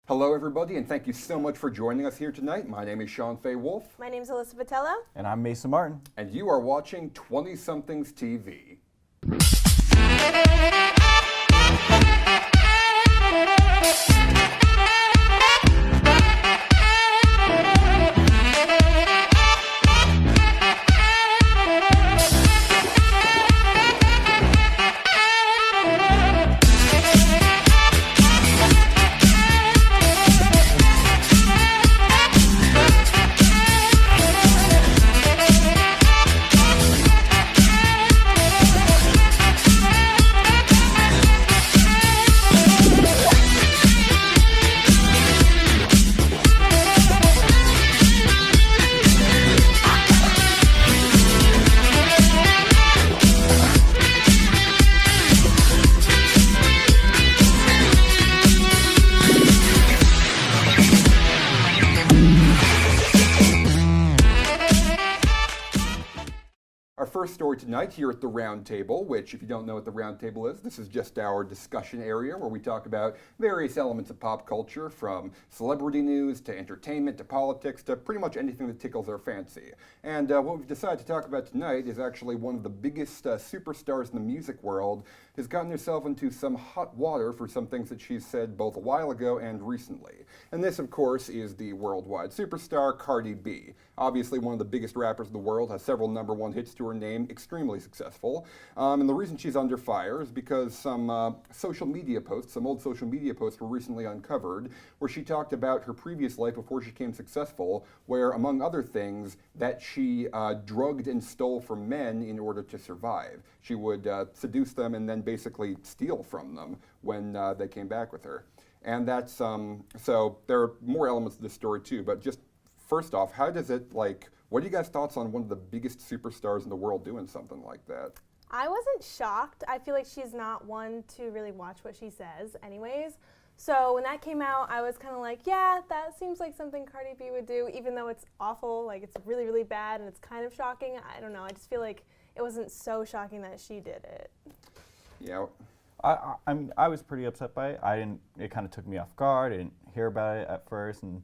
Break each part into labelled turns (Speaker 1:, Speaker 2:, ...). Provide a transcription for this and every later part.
Speaker 1: Hello, everybody, and thank you so much for joining us here tonight. My name is Sean Fay Wolf.
Speaker 2: My name's Alyssa Vitello.
Speaker 3: And I'm Mason Martin.
Speaker 1: And you are watching 20-Somethings TV. First story tonight here at the Round Table, which, if you don't know what the Round Table is, this is just our discussion area where we talk about various elements of pop culture, from celebrity news to entertainment to politics to pretty much anything that tickles our fancy. And what we've decided to talk about tonight is actually one of the biggest superstars in the music world has gotten herself into some hot water for some things that she's said both a while ago and recently. And this, of course, is the worldwide superstar CARDI B. Obviously one of the biggest rappers in the world, has several #1 hits to her name, extremely successful. And the reason she's under fire is because some social media posts, some old social media posts were recently uncovered where she talked about her previous life before she became successful, where, among other things, that she drugged and stole from men in order to survive. She would seduce them and then basically steal from them when they came back with her. And that's, so there are more elements to this story too, but just first off, how does it, what are you guys' thoughts on one of the biggest superstars in the world doing something like that?
Speaker 2: I wasn't shocked. I feel like she's not one to really watch what she says anyways. So when that came out, I was kind of like, yeah, that seems like something Cardi B would do, even though it's awful, like it's really, really bad and it's kind of shocking. I don't know, I just feel like it wasn't so shocking that she did it.
Speaker 1: Yeah.
Speaker 3: I was pretty upset by it. It kind of took me off guard. I didn't hear about it at first, and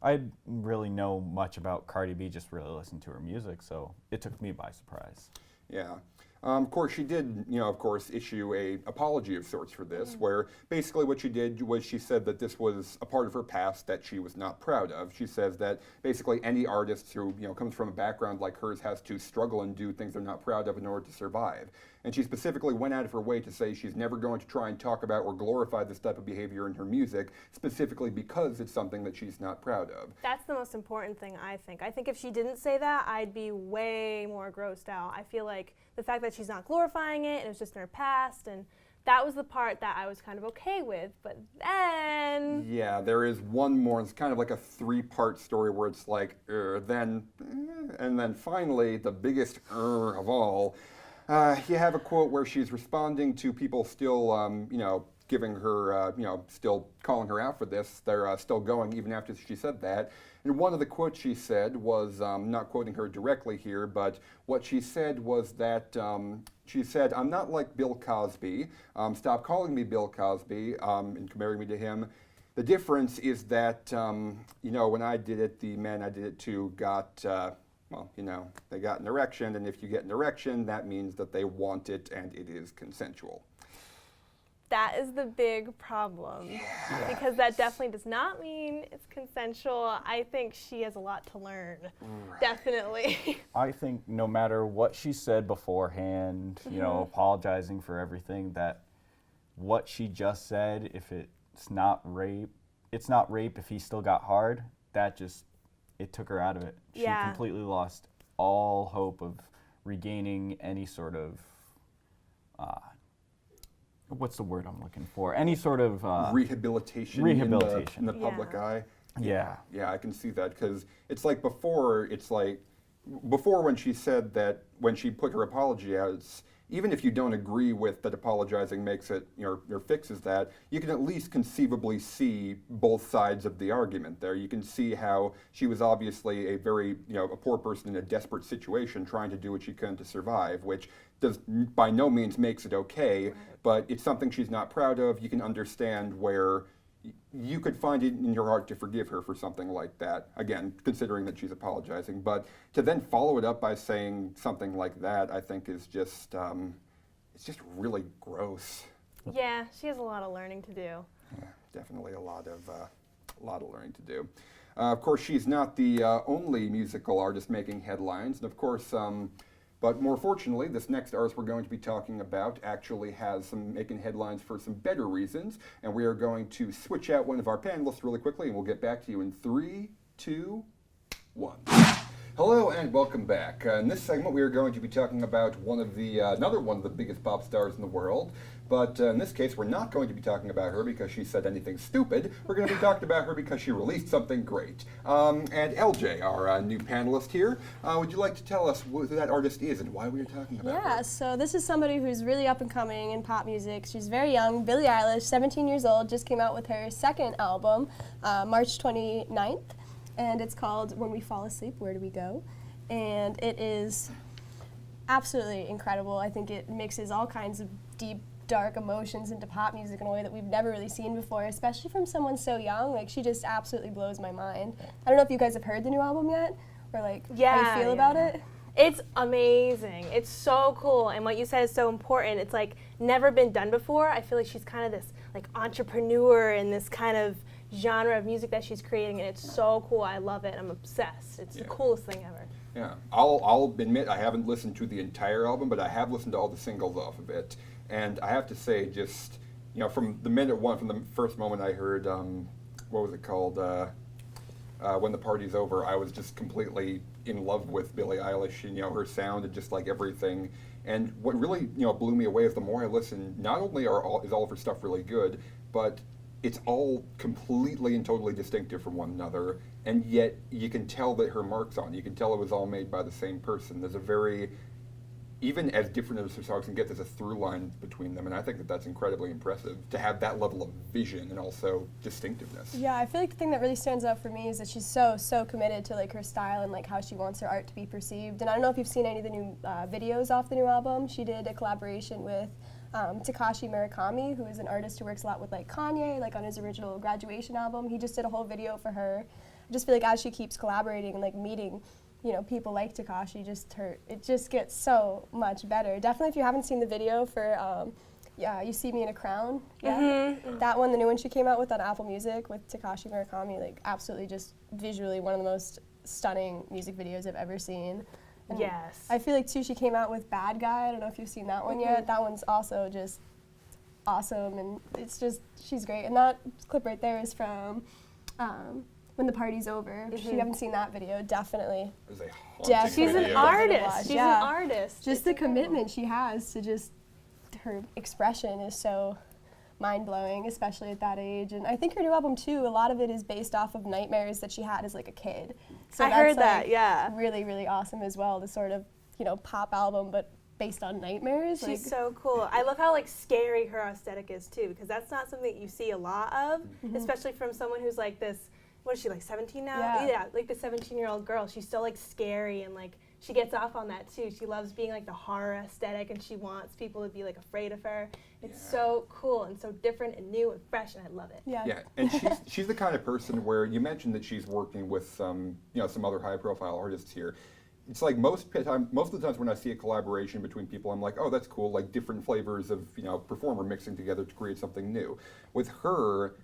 Speaker 3: I didn't really know much about Cardi B, just really listened to her music, so it took me by surprise.
Speaker 1: Yeah. Of course, she did, of course, issue a apology of sorts for this, where basically what she did was she said that this was a part of her past that she was not proud of. She says that basically any artist who, comes from a background like hers has to struggle and do things they're not proud of in order to survive. And she specifically went out of her way to say she's never going to try and talk about or glorify this type of behavior in her music, specifically because it's something that she's not proud of.
Speaker 2: That's the most important thing, I think. I think if she didn't say that, I'd be way more grossed out. I feel like the fact that she's not glorifying it, and it was just in her past, and that was the part that I was kind of okay with, but then... Yeah,
Speaker 1: there is one more, it's kind of like a 3-part story where it's like, then, and then finally, the biggest of all, you have a quote where she's responding to people still, giving her, still calling her out for this. They're still going even after she said that. And one of the quotes she said was, not quoting her directly here, but what she said was that, she said, "I'm not like Bill Cosby. Stop calling me Bill Cosby and comparing me to him. The difference is that, when I did it, the men I did it to got, they got an erection, and if you get an erection, that means that they want it and it is consensual."
Speaker 2: That is the big problem, because that definitely does not mean it's consensual. I think she has a lot to learn, definitely.
Speaker 3: I think no matter what she said beforehand, apologizing for everything, that what she just said, if it's not rape if he still got hard, it took her out of it. She completely lost all hope of regaining any sort of, what's the word I'm looking for? Any sort of
Speaker 1: rehabilitation in the public eye.
Speaker 3: Yeah.
Speaker 1: Yeah, I can see that, because it's like before when she said that, when she put her apology out, even if you don't agree with that apologizing makes it, or fixes that, you can at least conceivably see both sides of the argument there. You can see how she was obviously a very, a poor person in a desperate situation trying to do what she can to survive, which does by no means makes it okay, but it's something she's not proud of. You can understand where, you could find it in your heart to forgive her for something like that. Again, considering that she's apologizing, but to then follow it up by saying something like that, I think is just it's just really gross.
Speaker 2: Yeah, she has a lot of learning to do.
Speaker 1: Yeah, definitely a lot of learning to do. Of course, she's not the only musical artist making headlines, and of course. But more fortunately, this next artist we're going to be talking about actually has some making headlines for some better reasons, and we are going to switch out one of our panelists really quickly, and we'll get back to you in 3, 2, 1. Hello and welcome back. In this segment, we are going to be talking about another one of the biggest pop stars in the world. But in this case, we're not going to be talking about her because she said anything stupid. We're going to be talking about her because she released something great. And LJ, our new panelist here, would you like to tell us who that artist is and why we are talking about her?
Speaker 4: Yeah, so this is somebody who's really up and coming in pop music. She's very young. Billie Eilish, 17 years old, just came out with her second album, March 29th. And it's called When We Fall Asleep, Where Do We Go? And it is absolutely incredible. I think it mixes all kinds of deep, dark emotions into pop music in a way that we've never really seen before, especially from someone so young. Like, she just absolutely blows my mind. I don't know if you guys have heard the new album yet, or like how you feel about it.
Speaker 2: It's amazing. It's so cool, and what you said is so important. It's like never been done before. I feel like she's kind of this like entrepreneur in this kind of genre of music that she's creating, and it's so cool. I love it. I'm obsessed. It's the coolest thing ever.
Speaker 1: Yeah, I'll admit I haven't listened to the entire album, but I have listened to all the singles off of it. And I have to say, just, you know, from the first moment I heard, what was it called, When the Party's Over, I was just completely in love with Billie Eilish and, you know, her sound and just like everything. And what really, you know, blew me away is the more I listened, not only is all of her stuff really good, but it's all completely and totally distinctive from one another, and yet you can tell that her mark's on. You can tell it was all made by the same person. There's a very, even as different as her songs can get, there's a through line between them, and I think that that's incredibly impressive to have that level of vision and also distinctiveness.
Speaker 4: Yeah, I feel like the thing that really stands out for me is that she's so committed to like her style and like how she wants her art to be perceived. And I don't know if you've seen any of the new videos off the new album. She did a collaboration with Takashi Murakami, who is an artist who works a lot with like Kanye, like on his original Graduation album. He just did a whole video for her. I just feel like as she keeps collaborating and like meeting, you know, people like Takashi, it just gets so much better. Definitely, if you haven't seen the video for You See Me in a Crown, that one, the new one she came out with on Apple Music with Takashi Murakami, like absolutely just visually one of the most stunning music videos I've ever seen. And
Speaker 2: yes.
Speaker 4: I feel like too, she came out with Bad Guy. I don't know if you've seen that one yet. That one's also just awesome, and it's just, she's great. And that clip right there is from When the Party's Over. If you haven't seen that video, definitely.
Speaker 2: She's an artist. She's an artist.
Speaker 4: Just the commitment she has to just, her expression is so mind-blowing, especially at that age. And I think her new album too, a lot of it is based off of nightmares that she had as like a kid. So
Speaker 2: I heard that, yeah.
Speaker 4: Really, really awesome as well, the sort of, you know, pop album, but based on nightmares.
Speaker 2: She's so cool. I love how like scary her aesthetic is too, because that's not something that you see a lot of, especially from someone who's like this, what is she, like 17 now? Yeah, like the 17-year-old girl. She's still like scary, and like she gets off on that too. She loves being like the horror aesthetic, and she wants people to be like afraid of her. It's so cool and so different and new and fresh, and I love it.
Speaker 1: Yeah, and she's the kind of person where you mentioned that she's working with some other high-profile artists here. It's like most of the times when I see a collaboration between people, I'm like, oh, that's cool, like different flavors of, you know, performer mixing together to create something new. With her,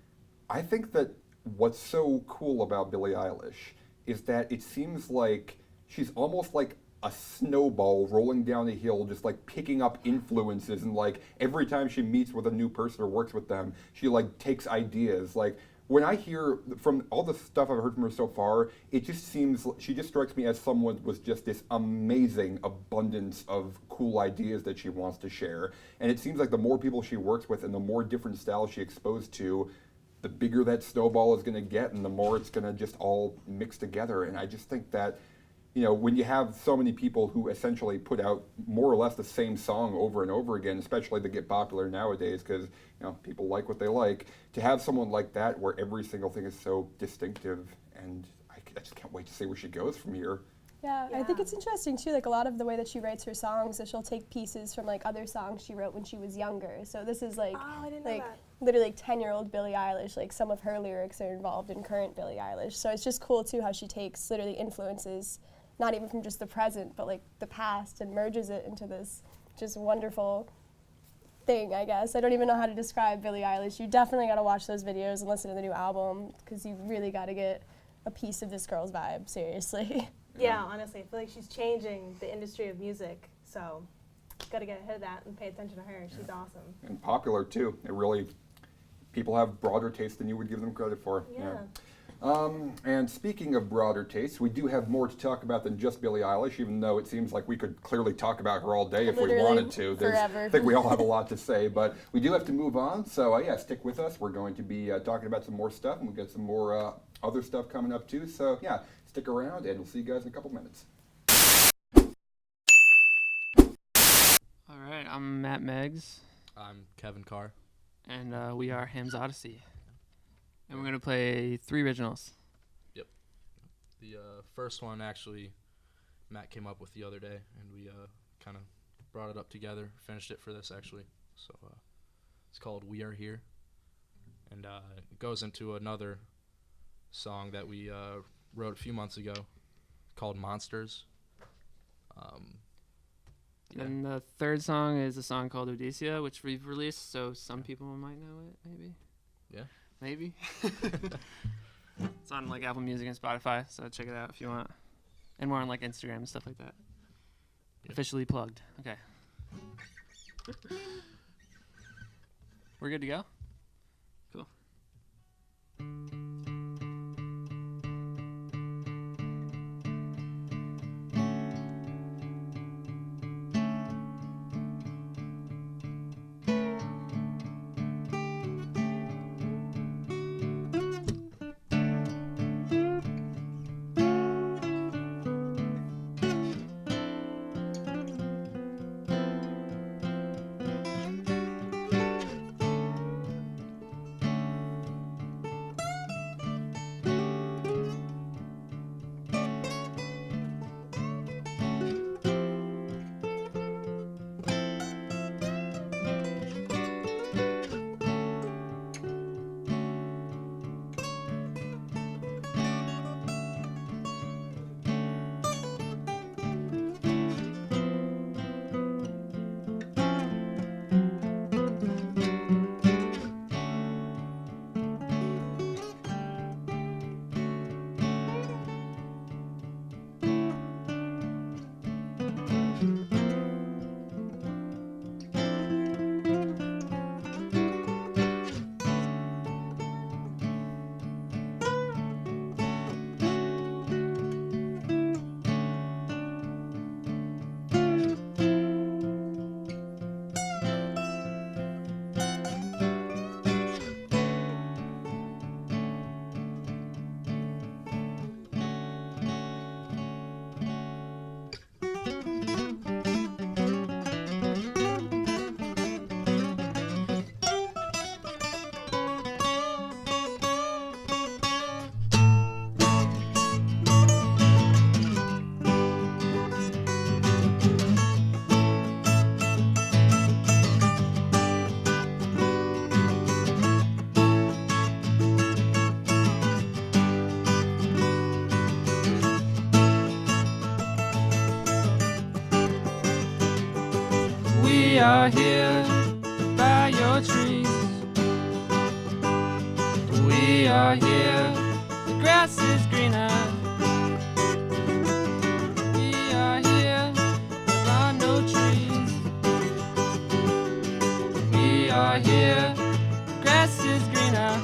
Speaker 1: I think that what's so cool about Billie Eilish is that it seems like she's almost like a snowball rolling down a hill, just like picking up influences, and like every time she meets with a new person or works with them, she like takes ideas. Like when I hear from all the stuff I've heard from her so far, it just seems, she just strikes me as someone with just this amazing abundance of cool ideas that she wants to share. And it seems like the more people she works with and the more different styles she exposed to, the bigger that snowball is going to get, and the more it's going to just all mix together. And I just think that, you know, when you have so many people who essentially put out more or less the same song over and over again, especially that get popular nowadays because, you know, people like what they like, to have someone like that where every single thing is so distinctive, and I just can't wait to see where she goes from here.
Speaker 4: Yeah, I think it's interesting too, like a lot of the way that she writes her songs, that she'll take pieces from like other songs she wrote when she was younger. So this is like,
Speaker 2: oh, I didn't know that.
Speaker 4: literally like 10-year-old Billie Eilish, like some of her lyrics are involved in current Billie Eilish. So it's just cool too how she takes literally influences, not even from just the present, but like the past, and merges it into this just wonderful thing, I guess. I don't even know how to describe Billie Eilish. You definitely gotta watch those videos and listen to the new album, because you really gotta get a piece of this girl's vibe, seriously.
Speaker 2: Yeah, honestly, I feel like she's changing the industry of music, so got to get ahead of that and pay attention to her. She's awesome.
Speaker 1: And popular too. It really, people have broader taste than you would give them credit for.
Speaker 2: Yeah.
Speaker 1: And speaking of broader tastes, we do have more to talk about than just Billie Eilish, even though it seems like we could clearly talk about her all day if
Speaker 4: Literally
Speaker 1: we wanted to.
Speaker 4: forever.
Speaker 1: I think we all have a lot to say, but we do have to move on. So yeah, stick with us. We're going to be talking about some more stuff, and we'll get some more other stuff coming up too. So yeah, stick around, and we'll see you guys in a couple minutes.
Speaker 5: All right, I'm Matt Meggs,
Speaker 6: I'm Kevin Carr.
Speaker 5: and we are HAMMIS Odyssey. And we're going to play 3 originals.
Speaker 6: The first one, actually, Matt came up with the other day, and we kind of brought it up together, finished it for this, actually. So it's called We Are Here. And it goes into another song that we wrote a few months ago called Monsters. Yeah.
Speaker 5: And the third song is a song called ODYSSEY, which we've released, so some people might know it, maybe.
Speaker 6: Yeah.
Speaker 5: Maybe. It's on like Apple Music and Spotify, so check it out if you want. And we're on like Instagram and stuff like that.
Speaker 6: Yeah.
Speaker 5: Officially plugged. Okay. We're good to go? Cool. We are here by your trees. We are here, the grass is greener. We are here, there are no trees. We are here, the grass is greener.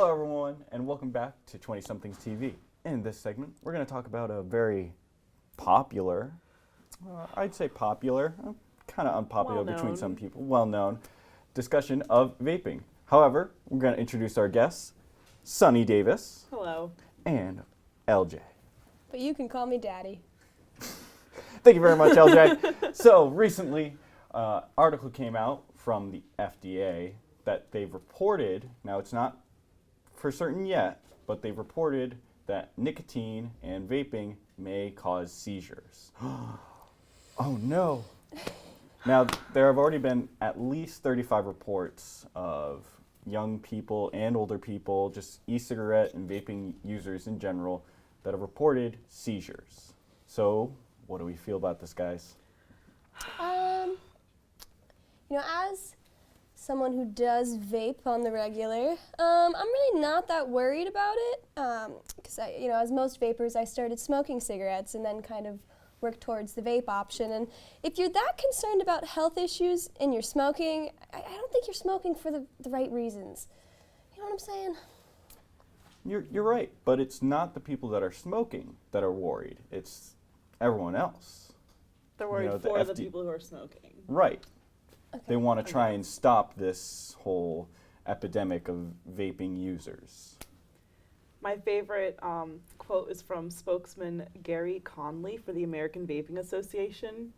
Speaker 3: Hello, everyone, and welcome back to 20Somethings TV. In this segment, we're going to talk about a very popular, I'd say popular, kind of unpopular between some people, well-known discussion of vaping. However, we're going to introduce our guests, Sunny Davis.
Speaker 7: Hello.
Speaker 3: And LJ.
Speaker 4: But you can call me Daddy.
Speaker 3: Thank you very much, LJ. So recently, article came out from the FDA that they've reported, now it's not for certain yet, but they've reported that nicotine and vaping may cause seizures. Oh no. Now, there have already been at least 35 reports of young people and older people, just e-cigarette and vaping users in general, that have reported seizures. So, what do we feel about this, guys?
Speaker 4: You know, as someone who does vape on the regular, I'm really not that worried about it, because as most vapors, I started smoking cigarettes and then kind of worked towards the vape option. And if you're that concerned about health issues in your smoking, I don't think you're smoking for the right reasons. You know what I'm saying?
Speaker 3: You're right, but it's not the people that are smoking that are worried. It's everyone else.
Speaker 7: They're worried for the people who are smoking.
Speaker 3: Right.
Speaker 4: Okay.
Speaker 3: They want to try and stop this whole epidemic of vaping users.
Speaker 7: My favorite quote is from spokesman Gary Conley for the American Vaping Association.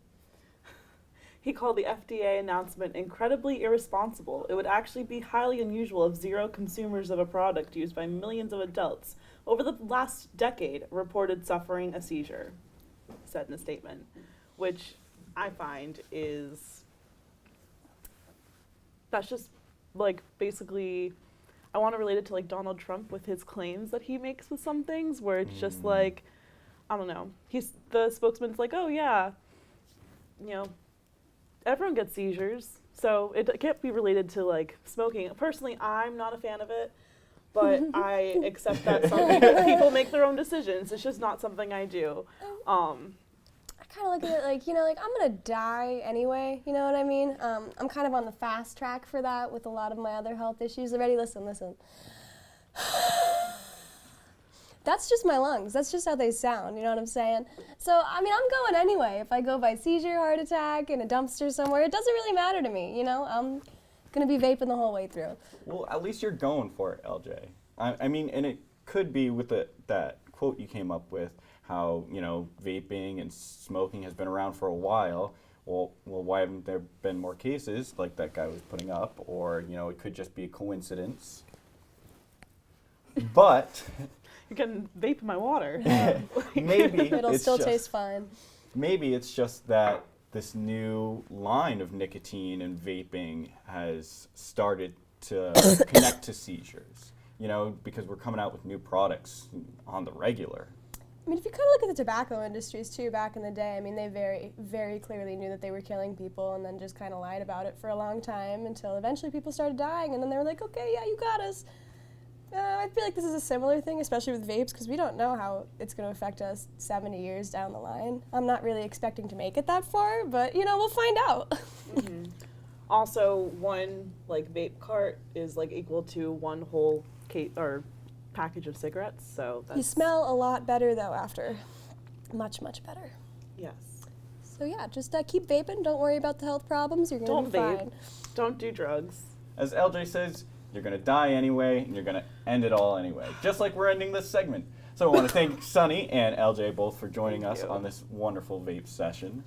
Speaker 7: He called the FDA announcement incredibly irresponsible. It would actually be highly unusual if zero consumers of a product used by millions of adults over the last decade reported suffering a seizure, said in a statement, which I find is, that's just like basically, I want to relate it to like Donald Trump with his claims that he makes with some things where it's just like, I don't know, the spokesman's like, oh yeah, everyone gets seizures, so it can't be related to like smoking. Personally, I'm not a fan of it, but I accept that people make their own decisions. It's just not something I do.
Speaker 4: I kind of look at it like, I'm going to die anyway, you know what I mean? I'm kind of on the fast track for that with a lot of my other health issues already. Listen. That's just my lungs. That's just how they sound, you know what I'm saying? So, I'm going anyway. If I go by seizure, heart attack, in a dumpster somewhere, it doesn't really matter to me, I'm going to be vaping the whole way through.
Speaker 3: Well, at least you're going for it, LJ. And it could be with that quote you came up with, how, vaping and smoking has been around for a while. Well, why haven't there been more cases like that guy was putting up? Or, it could just be a coincidence. But
Speaker 7: You can vape my water.
Speaker 3: maybe
Speaker 4: It'll still taste fine.
Speaker 3: Maybe it's just that this new line of nicotine and vaping has started to connect to seizures, because we're coming out with new products on the regular.
Speaker 4: If you kind of look at the tobacco industries too, back in the day, they very, very clearly knew that they were killing people and then just kind of lied about it for a long time until eventually people started dying and then they were like, okay, yeah, you got us. I feel like this is a similar thing, especially with vapes, because we don't know how it's going to affect us 70 years down the line. I'm not really expecting to make it that far, but, we'll find out.
Speaker 7: Mm-hmm. Also, one vape cart is equal to one whole package of cigarettes, so that's...
Speaker 4: You smell a lot better, though, after. Much, much better.
Speaker 7: Yes.
Speaker 4: So, yeah, just keep vaping. Don't worry about the health problems. You're going to be fine.
Speaker 7: Don't do drugs.
Speaker 3: As LJ says, you're going to die anyway, and you're going to end it all anyway, just like we're ending this segment. So I want to thank Sunny and LJ both for joining us on this wonderful vape session.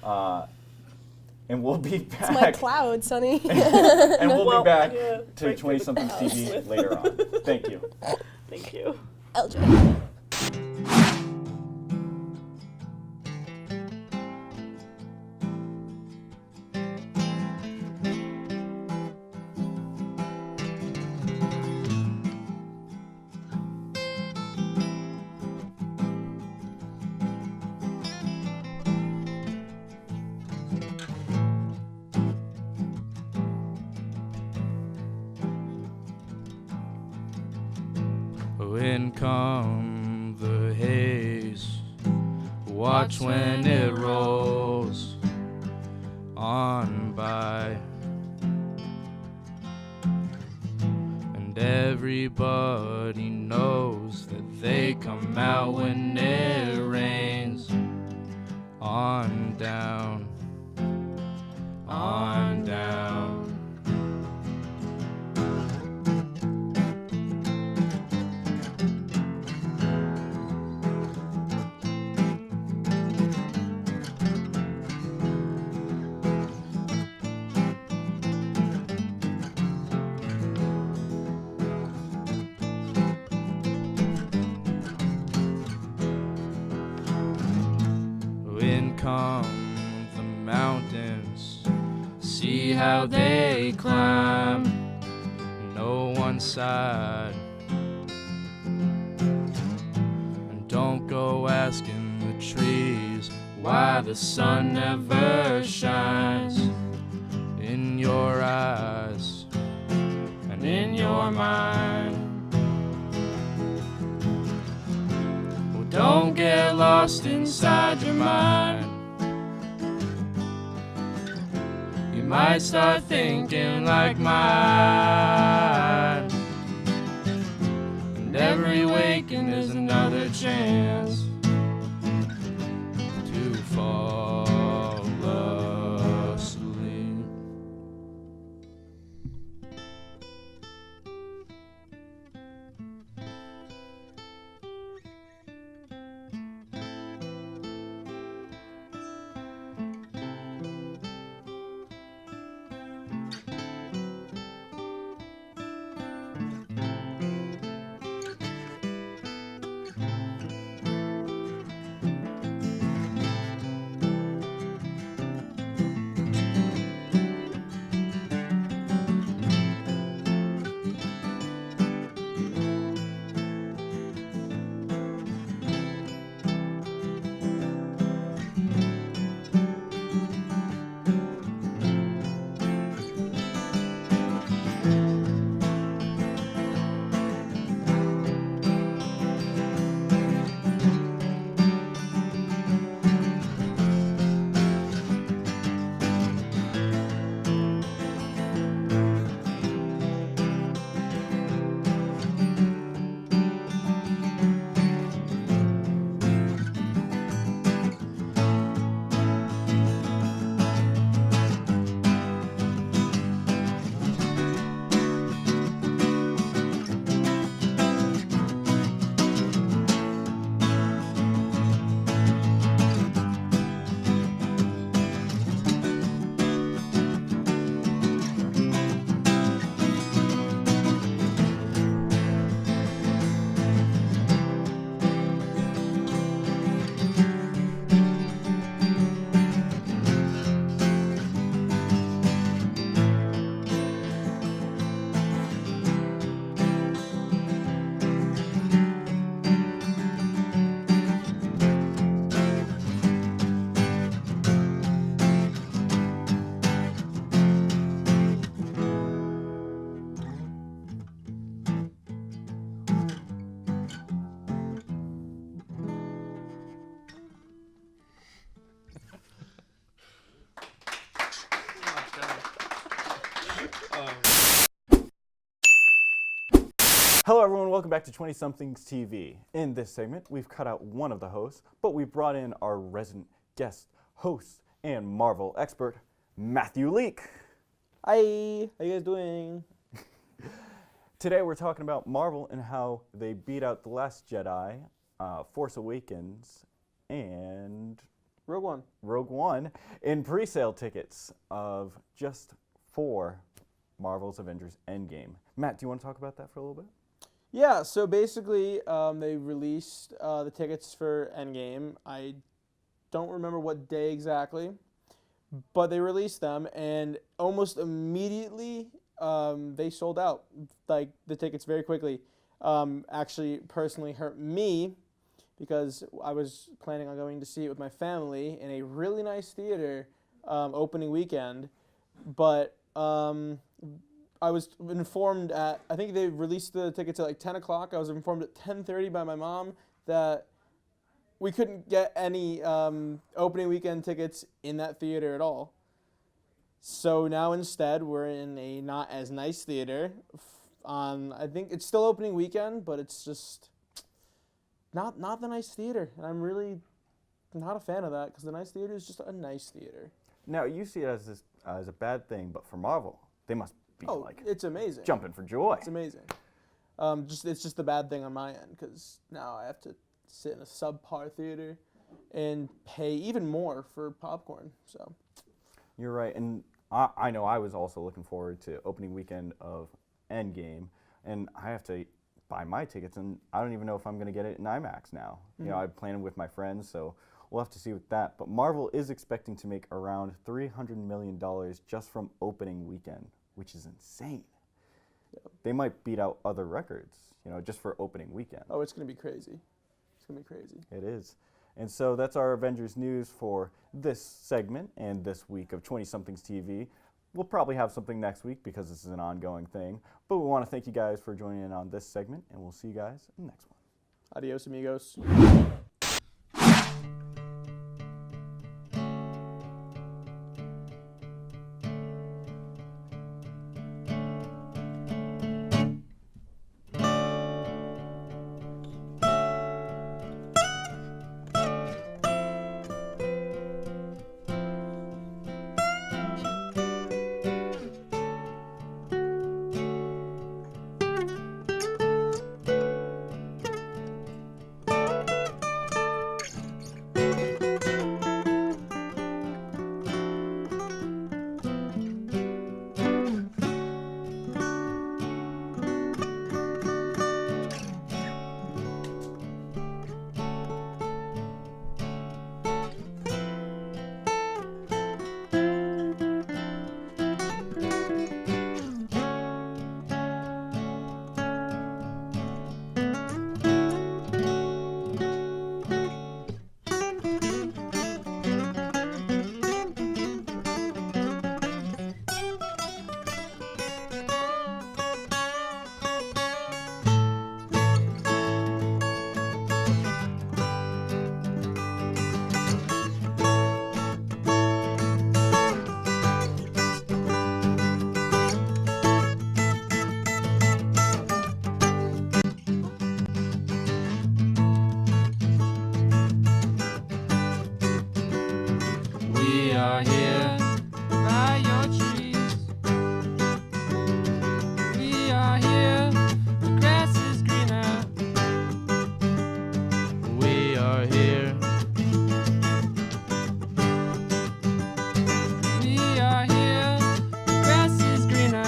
Speaker 3: And we'll be back.
Speaker 4: It's my cloud, Sonny.
Speaker 3: And we'll be back
Speaker 7: yeah,
Speaker 3: to 20-somethings TV later on. Thank you.
Speaker 7: Thank you.
Speaker 4: LJ.
Speaker 6: When come the haze, watch when it rolls on by. And everybody knows that they come out when it rains. On down, on down. In come the mountains, see how they climb, no one side. And don't go asking the trees why the sun never shines in your eyes and in your mind. Don't get lost inside your mind. You might start thinking like mine. And every waking is another chance to fall asleep.
Speaker 3: Hello everyone, welcome back to 20Somethings TV. In this segment, we've cut out one of the hosts, but we brought in our resident guest host and Marvel expert, Matthew Leake.
Speaker 8: Hi, how you guys doing?
Speaker 3: Today we're talking about Marvel and how they beat out The Last Jedi, Force Awakens, and
Speaker 8: Rogue
Speaker 3: One in pre-sale tickets of just for Marvel's Avengers Endgame. Matt, do you want to talk about that for a little bit?
Speaker 8: Yeah, so basically they released the tickets for Endgame. I don't remember what day exactly, but they released them, and almost immediately they sold out, like the tickets very quickly. Actually, personally hurt me because I was planning on going to see it with my family in a really nice theater opening weekend, but I was informed at, I think they released the tickets at like 10 o'clock. I was informed at 10:30 by my mom that we couldn't get any opening weekend tickets in that theater at all. So now instead we're in a not as nice theater on, I think it's still opening weekend, but it's just not the nice theater. And I'm really not a fan of that because the nice theater is just a nice theater.
Speaker 3: Now, you see it as a bad thing, but for Marvel, they must be
Speaker 8: It's amazing.
Speaker 3: jumping for joy.
Speaker 8: It's amazing. It's just the bad thing on my end because now I have to sit in a subpar theater and pay even more for popcorn. So
Speaker 3: You're right, and I know I was also looking forward to opening weekend of Endgame, and I have to buy my tickets, and I don't even know if I'm going to get it in IMAX now. You know, I'm planning with my friends, so we'll have to see with that. But Marvel is expecting to make around $300 million just from opening weekend, which is insane. They might beat out other records, you know, just for opening weekend.
Speaker 8: oh, it's gonna be crazy. It's gonna be crazy.
Speaker 3: It is. And so that's our Avengers news for this segment and this week of 20-Somethings TV. We'll probably have something next week because this is an ongoing thing. But we want to thank you guys for joining in on this segment, and we'll see you guys in the next one.
Speaker 8: Adios, amigos.
Speaker 5: We are here by your trees. We are here, the grass is greener. We are here. We are here, the grass is greener.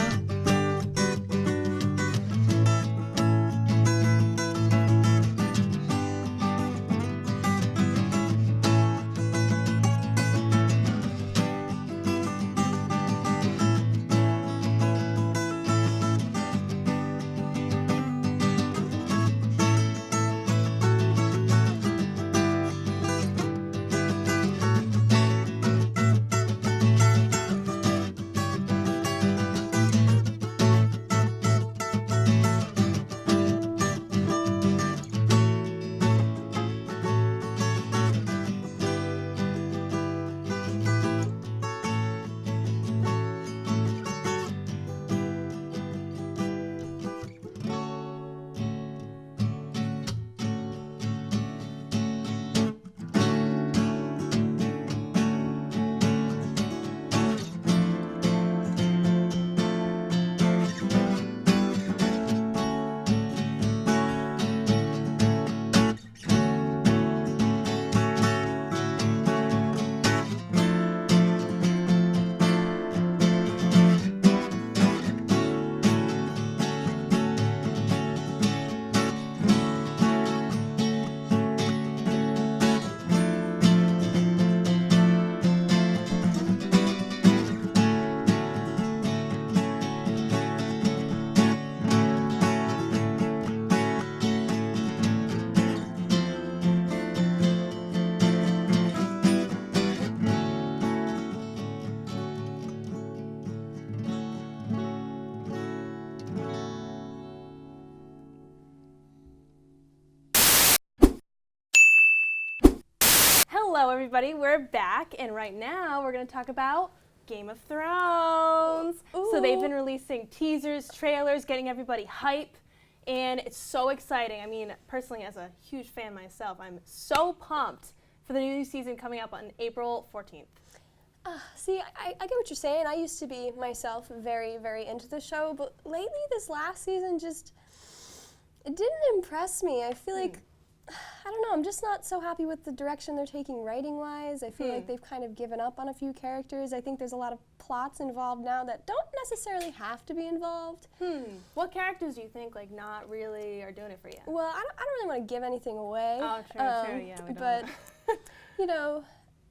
Speaker 2: Hello, everybody. We're back, and right now we're going to talk about Game of Thrones. So they've been releasing teasers, trailers, getting everybody hype, and it's so exciting. I mean, personally, as a huge fan myself, I'm so pumped for the new season coming up on April 14th.
Speaker 4: See, I get what you're saying. I used to be myself very, very into the show, but lately this last season just, it didn't impress me. I feel like, I don't know, I'm just not so happy with the direction they're taking writing-wise. I feel like they've kind of given up on a few characters. I think there's a lot of plots involved now that don't necessarily have to be involved.
Speaker 2: What characters do you think like not really are doing it for you?
Speaker 4: Well, I don't really want to give anything away.
Speaker 2: Oh, true, yeah, we don't.
Speaker 4: But, you know,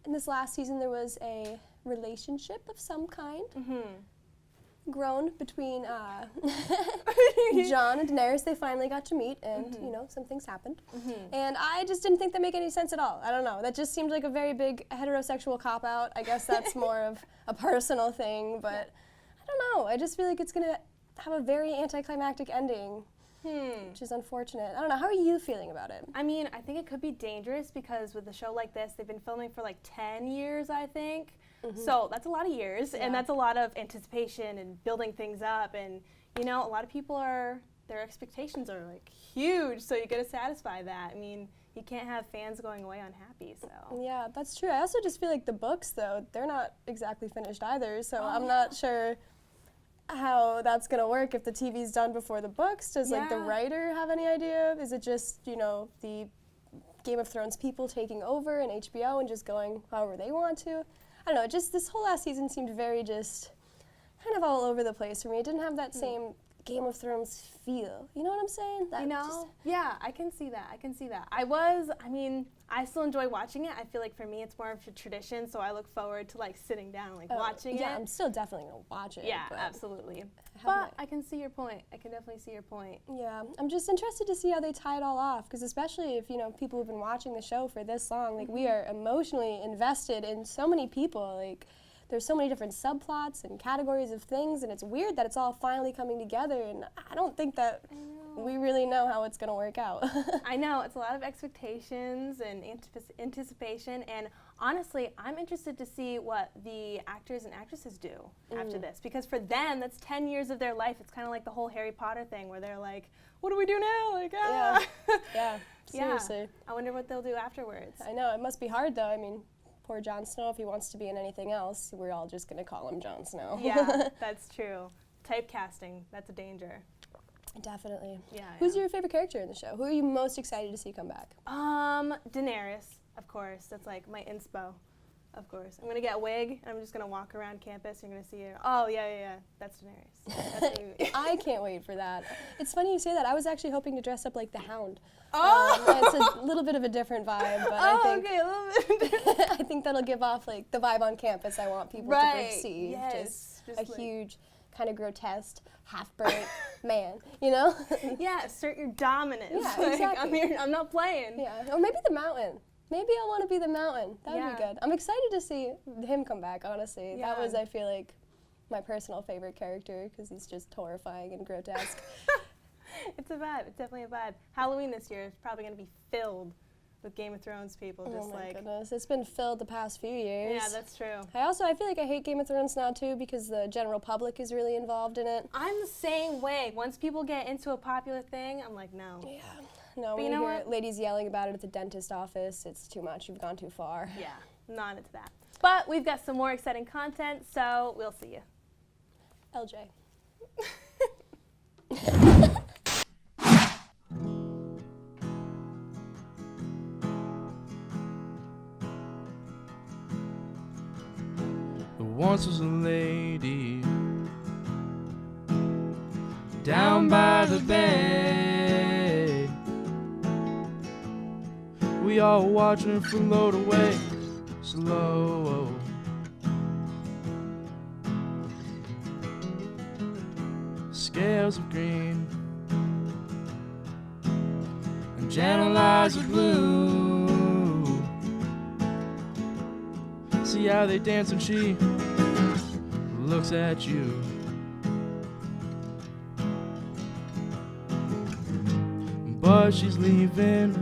Speaker 4: in this last season there was a relationship of some kind grown between Jon and Daenerys. They finally got to meet, and you know, some things happened. And I just didn't think that made any sense at all. I don't know. That just seemed like a very big heterosexual cop-out. I guess that's more of a personal thing, but I don't know. I just feel like it's going to have a very anticlimactic ending. Which is unfortunate. I don't know. How are you feeling about it?
Speaker 2: I mean, I think it could be dangerous because with a show like this, they've been filming for like 10 years, I think. So that's a lot of years, and that's a lot of anticipation and building things up. And, you know, a lot of people their expectations are like huge, so you got to satisfy that. I mean, you can't have fans going away unhappy, so.
Speaker 4: Yeah, that's true. I also just feel like the books, though, they're not exactly finished either, so I'm not sure how that's gonna work if the TV's done before the books. Does like the writer have any idea? Is it just, you know, the Game of Thrones people taking over and HBO and just going however they want to? I don't know, just this whole last season seemed very just kind of all over the place for me. It didn't have that same Game of Thrones feel. You know what I'm saying? That
Speaker 2: you know? Yeah, I can see that. I can see that. I mean, I still enjoy watching it. I feel like for me it's more of a tradition, so I look forward to like sitting down and like watching it.
Speaker 4: Yeah, I'm still definitely gonna watch it.
Speaker 2: Yeah, absolutely. But I can see your point. I can definitely see your point.
Speaker 4: Yeah, I'm just interested to see how they tie it all off, because especially if, you know, people who've been watching the show for this long, like we are emotionally invested in so many people. Like, there's so many different subplots and categories of things, and it's weird that it's all finally coming together, and I don't think that we really know how it's going to work out.
Speaker 2: I know, it's a lot of expectations and anticipation, and honestly, I'm interested to see what the actors and actresses do after this, because for them, that's 10 years of their life. It's kind of like the whole Harry Potter thing, where they're like, what do we do now? Like,
Speaker 4: Yeah, seriously.
Speaker 2: Yeah. I wonder what they'll do afterwards.
Speaker 4: I know, it must be hard, though. I mean, poor Jon Snow, if he wants to be in anything else, we're all just going to call him Jon Snow.
Speaker 2: Yeah, that's true. Typecasting, that's a danger.
Speaker 4: Definitely.
Speaker 2: Yeah.
Speaker 4: Who's your favorite character in the show? Who are you most excited to see come back?
Speaker 2: Daenerys, of course. That's like my inspo, of course. I'm gonna get a wig. I'm just gonna walk around campus. You're gonna see her. Oh yeah. That's Daenerys. That's me.
Speaker 4: I can't wait for that. It's funny you say that. I was actually hoping to dress up like the Hound.
Speaker 2: Oh.
Speaker 4: It's a little bit of a different vibe, but I think
Speaker 2: okay, a little bit.
Speaker 4: I think that'll give off like the vibe on campus I want people to perceive.
Speaker 2: Yes.
Speaker 4: Just a like huge, kind of grotesque, half-burnt man, you know?
Speaker 2: Yeah, assert your dominance.
Speaker 4: Yeah,
Speaker 2: like,
Speaker 4: exactly.
Speaker 2: I'm not playing.
Speaker 4: Yeah, or maybe the Mountain. Maybe I'll want to be the Mountain. That would be good. I'm excited to see him come back, honestly.
Speaker 2: Yeah.
Speaker 4: That was, I feel like, my personal favorite character, because he's just horrifying and grotesque.
Speaker 2: It's a vibe. It's definitely a vibe. Halloween this year is probably going to be filled with Game of Thrones people. Just
Speaker 4: oh my
Speaker 2: like,
Speaker 4: goodness, it's been filled the past few years.
Speaker 2: Yeah, that's true.
Speaker 4: I feel like I hate Game of Thrones now too, because the general public is really involved in it.
Speaker 2: I'm the same way. Once people get into a popular thing, I'm like, no.
Speaker 4: Yeah. No,
Speaker 2: But
Speaker 4: when
Speaker 2: you
Speaker 4: you
Speaker 2: know
Speaker 4: hear
Speaker 2: what?
Speaker 4: ladies yelling about it at the dentist office, it's too much. You've gone too far.
Speaker 2: Yeah, not into that. But we've got some more exciting content, so we'll see you.
Speaker 4: LJ.
Speaker 6: There once was a lady down by the bay. We all watching her float away slow. Scales of green and gentle eyes of blue. See how they dance when she looks at you. But she's leaving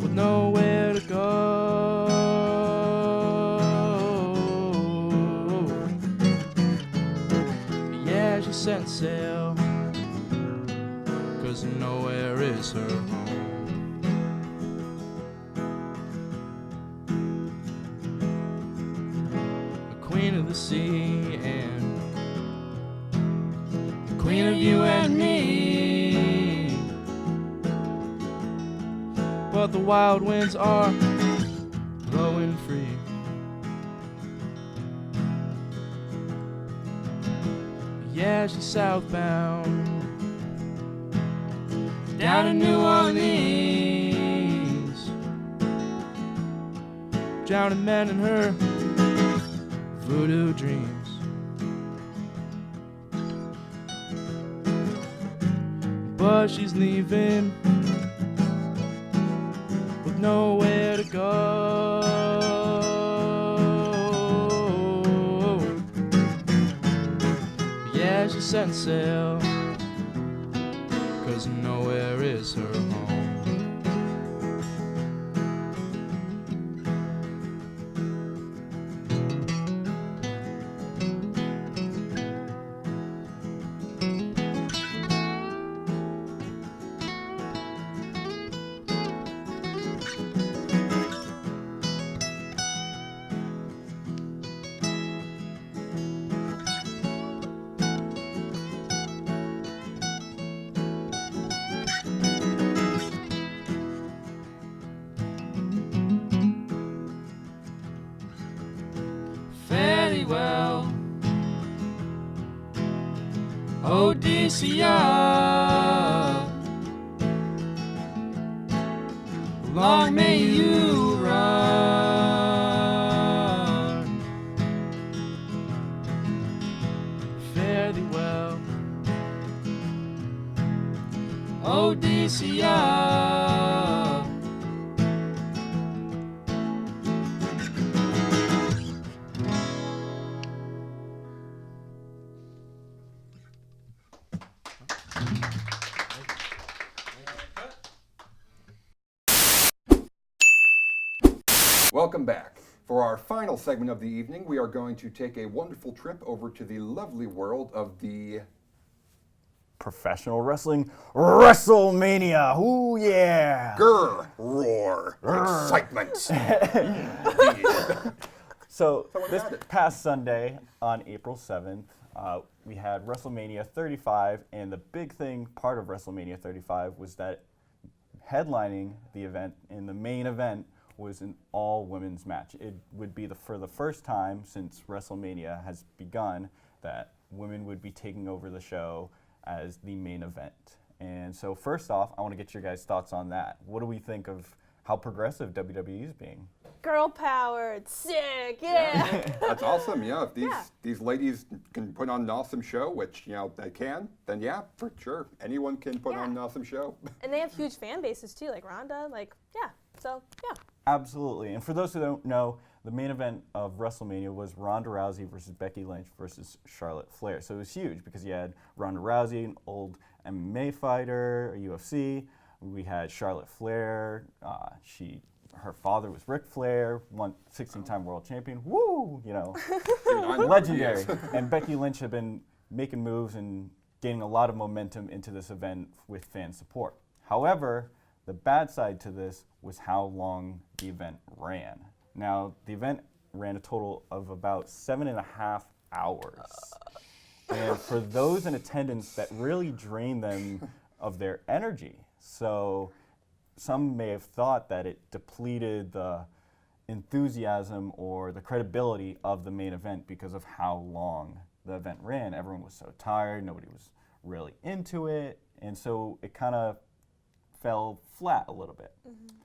Speaker 6: with nowhere to go. sail, 'cause nowhere is her home. The queen of the sea and the queen of you and me. But the wild winds are blowing free. Yeah, she's southbound, down in New Orleans, drowning men in her voodoo dreams. But she's leaving with nowhere to go. Yeah, she's setting sail, 'cause nowhere is her home. Fairly well, ODYSSEY, long may you run. Fairly well, ODYSSEY.
Speaker 1: Welcome back. For our final segment of the evening, we are going to take a wonderful trip over to the lovely world of the
Speaker 3: Professional wrestling, WrestleMania. Ooh, yeah.
Speaker 1: grr, roar, excitement.
Speaker 3: So
Speaker 1: what
Speaker 3: this
Speaker 1: about it?
Speaker 3: past Sunday on April 7th, we had WrestleMania 35, and the big thing, part of WrestleMania 35, was that headlining the event in the main event was an all-women's match. It would be for the first time since WrestleMania has begun that women would be taking over the show as the main event. And so first off, I want to get your guys' thoughts on that. What do we think of how progressive WWE is being?
Speaker 2: Girl power, it's sick, yeah.
Speaker 1: That's awesome. Yeah, if
Speaker 2: Yeah.
Speaker 1: these ladies can put on an awesome show, which they can, then yeah, for sure, anyone can put on an awesome show.
Speaker 2: And they have huge fan bases too, like Rhonda, so yeah.
Speaker 3: Absolutely. And for those who don't know, the main event of WrestleMania was Ronda Rousey versus Becky Lynch versus Charlotte Flair. So it was huge because you had Ronda Rousey, an old MMA fighter, a UFC. We had Charlotte Flair. Her father was Ric Flair, 16-time world champion. Woo! Legendary. And Becky Lynch had been making moves and gaining a lot of momentum into this event with fan support. However, the bad side to this was how long the event ran. Now, the event ran a total of about 7.5 hours. And for those in attendance, that really drained them of their energy. So some may have thought that it depleted the enthusiasm or the credibility of the main event because of how long the event ran. Everyone was so tired, nobody was really into it, and so it kind of fell flat a little bit.
Speaker 2: Mm-hmm.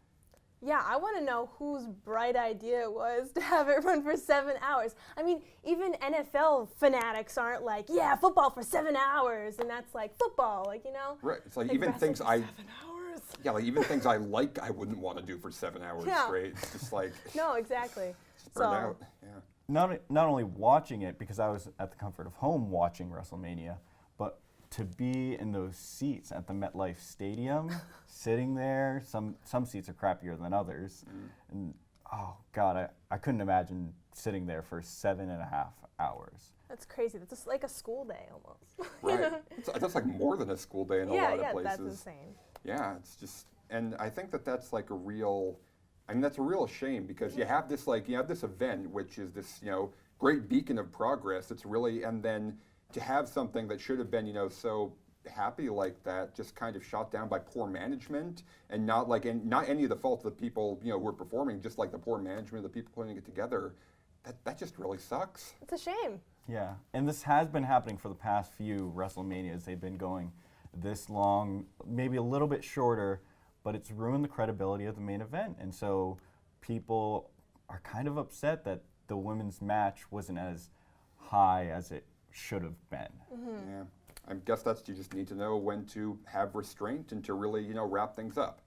Speaker 2: Yeah, I want to know whose bright idea it was to have it run for 7 hours. I mean, even NFL fanatics aren't like, yeah, football for 7 hours, and that's like football,
Speaker 1: Right. It's like
Speaker 2: Like
Speaker 1: even
Speaker 2: wrestling
Speaker 1: things
Speaker 2: for
Speaker 1: I
Speaker 2: 7 hours.
Speaker 1: yeah, like even things I like I wouldn't want to do for 7 hours
Speaker 2: Yeah.
Speaker 1: straight. It's just like
Speaker 2: No, exactly.
Speaker 1: burn out. Yeah.
Speaker 3: Not only watching it, because I was at the comfort of home watching WrestleMania, but to be in those seats at the MetLife Stadium, sitting there, some seats are crappier than others, and oh God, I couldn't imagine sitting there for 7.5 hours.
Speaker 2: That's crazy. That's just like a school day almost.
Speaker 1: Right. That's like more than a school day in a
Speaker 2: yeah,
Speaker 1: lot
Speaker 2: yeah,
Speaker 1: of places.
Speaker 2: that's insane.
Speaker 1: Yeah, it's just, and I think that that's like a real, I mean, that's a real shame because you have this event, which is this, great beacon of progress. It's really, and then to have something that should have been, so happy like that, just kind of shot down by poor management, and not any of the fault of the people, who are performing, just like the poor management of the people putting it together. That just really sucks.
Speaker 2: It's a shame.
Speaker 3: Yeah, and this has been happening for the past few WrestleManias. They've been going this long, maybe a little bit shorter, but it's ruined the credibility of the main event. And so people are kind of upset that the women's match wasn't as high as it should have been.
Speaker 2: Mm-hmm.
Speaker 1: Yeah, I guess you just need to know when to have restraint and to really, wrap things up.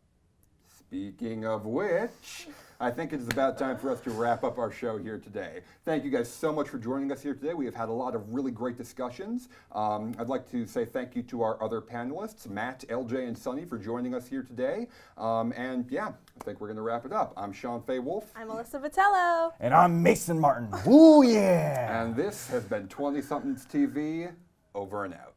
Speaker 1: Speaking of which, I think it is about time for us to wrap up our show here today. Thank you guys so much for joining us here today. We have had a lot of really great discussions. I'd like to say thank you to our other panelists, Matt, LJ, and Sunny, for joining us here today. And yeah, I think we're going to wrap it up. I'm Sean Fay Wolf.
Speaker 2: I'm Alyssa Vitello.
Speaker 3: And I'm Mason Martin. Woo yeah!
Speaker 1: And this has been 20 Somethings TV, over and out.